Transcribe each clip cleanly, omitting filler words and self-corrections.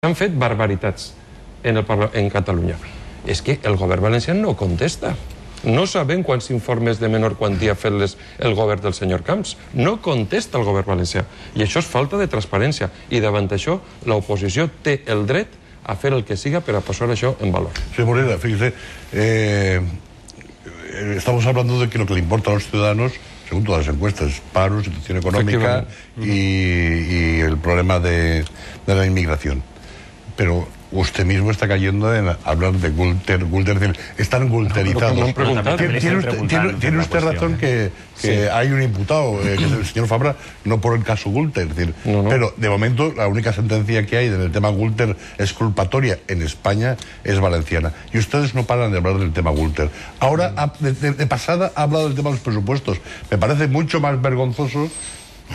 han fet barbaritats en Catalunya. És que el govern valencià no contesta. No sabem quants informes de menor quantia ha fet el govern del senyor Camps. No contesta el govern valencià. I això és falta de transparència. I davant d'això, l'oposició té el dret a fer el que siga per a posar això en valor. Sí, Morera, fíjese, estamos hablando de que lo que le importa a los ciudadanos, según todas las encuestas, paro, situación económica y el problema de la inmigración. Pero usted mismo está cayendo en hablar de Gürtel, están gulterizados. Tiene usted razón que hay un imputado, que es el señor Fabra, no por el caso Gürtel, pero de momento la única sentencia que hay en el tema Gürtel exculpatoria en España es valenciana. Y ustedes no paran de hablar del tema Gürtel. Ahora, de pasada, ha hablado del tema de los presupuestos. Me parece mucho más vergonzoso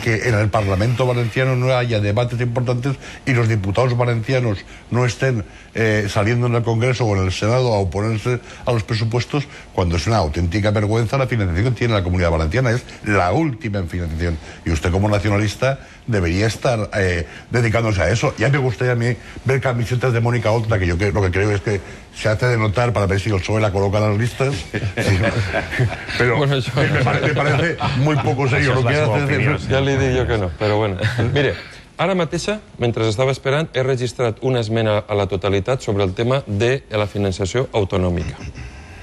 que en el Parlamento valenciano no haya debates importantes y los diputados valencianos no estén saliendo en el Congreso o en el Senado a oponerse a los presupuestos, cuando es una auténtica vergüenza la financiación que tiene la Comunidad Valenciana. Es la última en financiación. Y usted, como nacionalista, debería estar dedicándose a eso. Ya me gustaría a mí ver camisetas de Mónica Oltra, que yo lo que creo es que se hace de notar para ver si el PSOE la coloca en las listas. Pero bueno, me parece muy poco serio lo que hace. Ja li dic jo que no, però bueno. Mire, ara mateixa, mentre estava esperant, he registrat una esmena a la totalitat sobre el tema de la financiació autonòmica.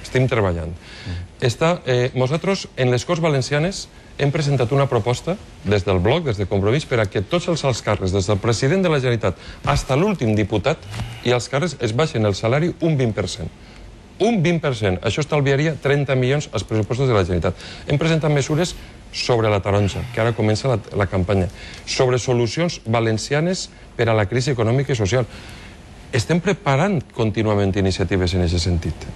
Estem treballant. Nosaltres, en les Corts Valencianes, hem presentat una proposta des del bloc, des de Compromís, per a que tots els alts càrrecs, des del president de la Generalitat fins a l'últim diputat, i els càrrecs es baixen el salari un 20%. Un 20%. Això estalviaria 30 milions als pressupostos de la Generalitat. Hem presentat mesures sobre la taronja, que ara comença la campanya, sobre solucions valencianes per a la crisi econòmica i social. Estem preparant contínuament iniciatives en aquest sentit.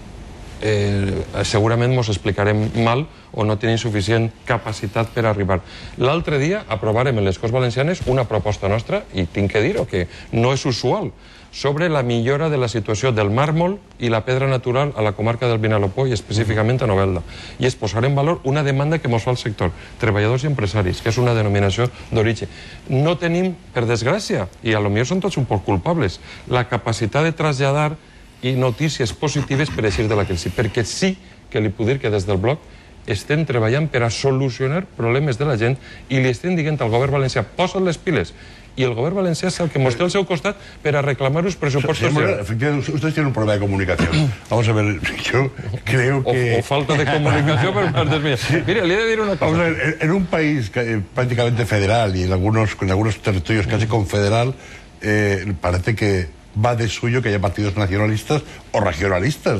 Segurament ens explicarem mal o no tenim suficient capacitat per arribar. L'altre dia aprovarem en les Corts Valencianes una proposta nostra, i tinc que dir-ho, que no és usual, sobre la millora de la situació del màrmol i la pedra natural a la comarca del Vinalopó i específicament a Novelda. I és posar en valor una demanda que ens fa el sector, treballadors i empresaris, que és una denominació d'origen. No tenim, per desgràcia, i potser són tots un poc culpables, la capacitat de traslladar i notícies positives per eixir de la crisi, perquè sí que li puc dir que des del bloc estem treballant per a solucionar problemes de la gent i li estem dient al govern valencià, posa't les piles, y el gobierno valencià és el que ens té al seu costat per a reclamar els pressupostos. Efectivamente, ustedes tienen un problema de comunicación. Vamos a ver, yo creo que... O falta de comunicación por parte mía. Mire, le he de decir una cosa. Vamos a ver, en un país prácticamente federal y en algunos territorios casi confederal, parece que va de suyo que haya partidos nacionalistas o regionalistas.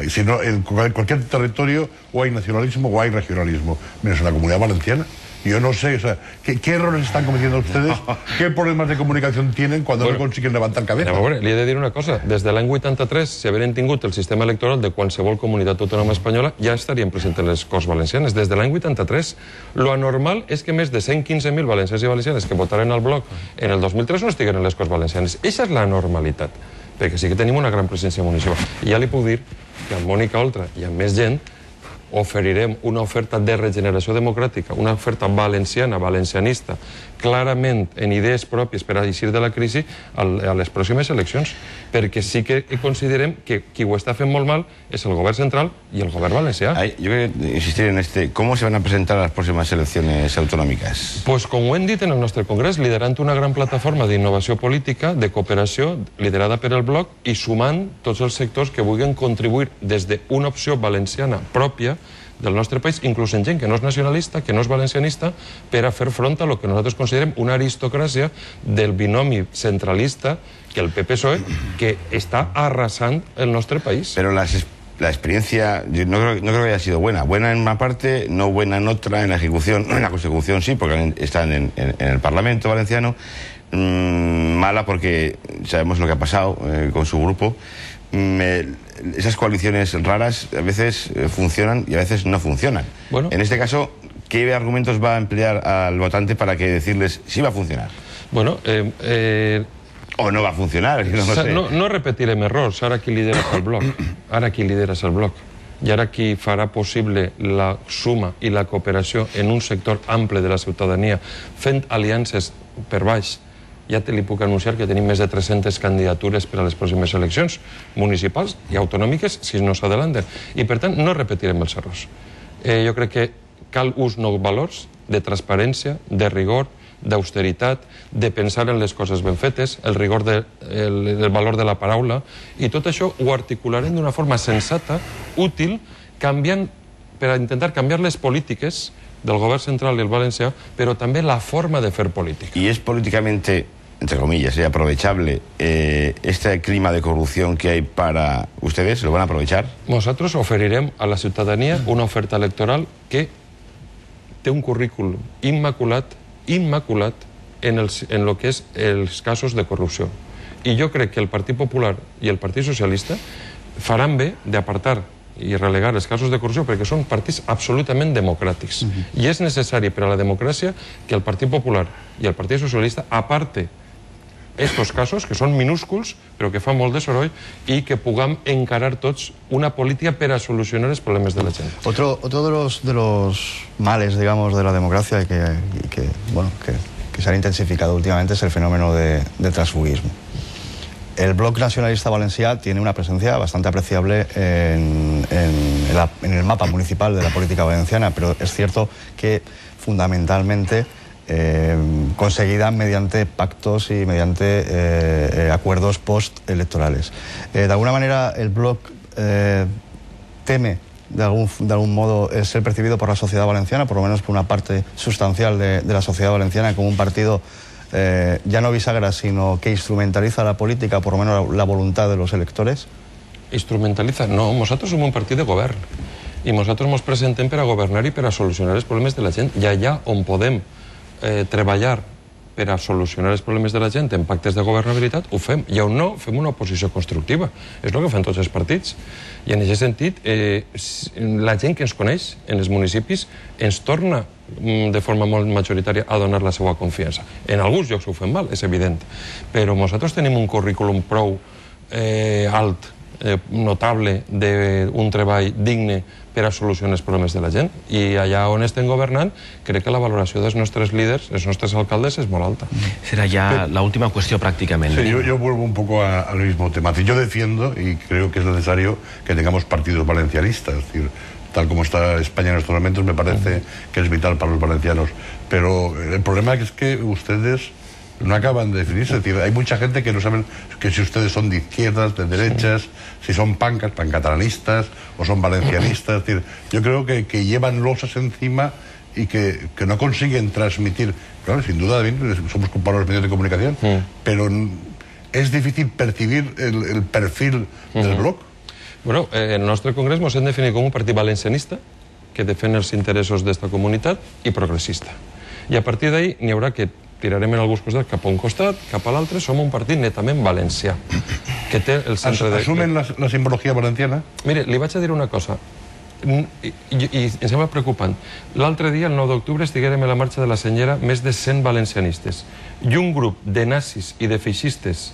Si no, en cualquier territorio o hay nacionalismo o hay regionalismo. Menos en la Comunidad Valenciana. Yo no sé, o sea, ¿qué errores están cometiendo ustedes? ¿Qué problemas de comunicación tienen cuando no consiguen levantar cabeza? Li he de dir una cosa. Des de l'any 83, si hagueren tingut el sistema electoral de qualsevol comunitat autònoma espanyola, ja estarien presents les Corts Valencianes. Des de l'any 83. Lo anormal és que més de 115.000 valencians i valencianes que votaren al bloc en el 2003 no estiguen en les Corts Valencianes. Eixa és la normalitat, perquè sí que tenim una gran presència municipal. I ja li puc dir que amb Mònica Oltra i amb més gent oferirem una oferta de regeneració democràtica, una oferta valenciana, valencianista, clarament en idees pròpies per a eixir de la crisi a les pròximes eleccions, perquè sí que considerem que qui ho està fent molt mal és el govern central y el govern valencià. Yo quiero insistir en ¿cómo se van a presentar las próximas elecciones autonòmiques? Pues com ho hem dit en el nostre congrés, liderant una gran plataforma d'innovació política, de cooperació, liderada per el bloc i sumant tots els sectors que vulguin contribuir des d'una opció valenciana pròpia del nostre país, inclús en gent que no és nacionalista, que no és valencianista, per a fer front a lo que nosaltres considerem una aristocràcia del binomi centralista que el PP-PSOE, que està arrasant el nostre país. Pero la experiencia no creo que haya sido buena. Buena en una parte, no buena en otra, en la ejecución, en la consecución sí, porque están en el Parlamento valenciano. Mala porque sabemos lo que ha pasado con su grupo. Esas coaliciones raras a veces funcionan y a veces no funcionan. Bueno, en este caso, ¿qué argumentos va a emplear al votante para que decirles si va a funcionar? Bueno, o no va a funcionar, no sé. No repetirem errors. Ara qui lideres el bloc. Ara qui lideres el bloc. I ara qui farà possible la suma i la cooperació en un sector ample de la ciutadania, fent aliances per baix ja te li puc anunciar que tenim més de 300 candidatures per a les pròximes eleccions municipals i autonòmiques si no s'adelanten. I, per tant, no repetirem els errors. Jo crec que cal uns nous valors de transparència, de rigor, d'austeritat, de pensar en les coses ben fetes, el rigor, el valor de la paraula, i tot això ho articularem d'una forma sensata, útil, canviant, per a intentar canviar les polítiques del govern central y el valencià, pero también la forma de hacer política. ¿Y es políticamente, entre comillas, aprovechable este clima de corrupción que hay para ustedes? ¿Lo van a aprovechar? Nosotros oferirem a la ciudadanía una oferta electoral que té un currículum immaculat en lo que és els casos de corrupció. I jo crec que el Partit Popular i el Partit Socialista faran bé d'apartar i relegar els casos de corrupció perquè són partits absolutament democràtics. I és necessari per a la democràcia que el Partit Popular i el Partit Socialista aparte estos casos, que són minúsculs, però que fan molt de soroll, i que puguem encarar tots una política per a solucionar els problemes de la gent. Otro de los males, digamos, de la democracia que se han intensificado últimamente es el fenómeno del transfugismo. El Bloc Nacionalista Valencià tiene una presencia bastante apreciable en el mapa municipal de la política valenciana, pero es cierto que fundamentalmente conseguida mediante pactos y mediante acuerdos postelectorales. De alguna manera el Bloc teme de algún modo ser percibido por la sociedad valenciana, por lo menos por una parte sustancial de la sociedad valenciana, como un partido ya no bisagra, sino que instrumentaliza la política, por lo menos la voluntad de los electores? Instrumentaliza? No, nosaltres som un partit de govern i nosaltres ens presentem per a governar i per a solucionar els problemes de la gent, i allà on podem treballar per a solucionar els problemes de la gent en pactes de governabilitat, ho fem, i on no, fem una oposició constructiva. És el que fan tots els partits. I en aquest sentit, la gent que ens coneix en els municipis ens torna de forma molt majoritària a donar la seva confiança. En alguns llocs ho fem mal, és evident, però nosaltres tenim un currículum prou alt, notable, d'un treball digne per a solucionar els problemes de la gent, i allà on estem governant crec que la valoració dels nostres líders, els nostres alcaldes, és molt alta. Será ya la última cuestión prácticamente. Sí, yo vuelvo un poco al mismo tema. Yo defiendo y creo que es necesario que tengamos partidos valencianistas, es decir, tal como está España en estos momentos, me parece que es vital para los valencianos. Pero el problema es que ustedes no acaban de definirse. Es decir, hay mucha gente que no saben que si ustedes son de izquierdas, de derechas, si son pancatalanistas o son valencianistas. Es decir, yo creo que llevan losas encima y que no consiguen transmitir. Claro, sin duda, somos compañeros de medios de comunicación, pero es difícil percibir el perfil del Bloc. Bueno, en el nostre congrés ens hem definit com un partit valencianista que defèn els interessos d'esta comunitat i progressista. I a partir d'ahí n'hi haurà que tirarem en alguns costats cap a un costat, cap a l'altre. Som un partit netament valencià, que té el centre de... ¿Asumen la simbologia valenciana? Mire, li vaig a dir una cosa, i em sembla preocupant. L'altre dia, el 9 d'octubre, estiguérem a la marxa de la Senyera més de 100 valencianistes. I un grup de nazis i de feixistes,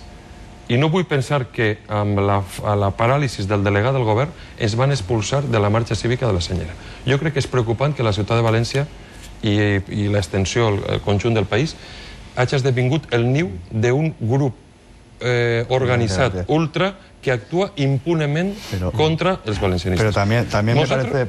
i no vull pensar que amb la paràlisi del delegat del govern ens van expulsar de la marxa cívica de la Senyera. Jo crec que és preocupant que la ciutat de València i l'extensió, el conjunt del país, hagi esdevingut el niu d'un grup organitzat ultra que actua impunement contra els valencianistes. Pero también me parece...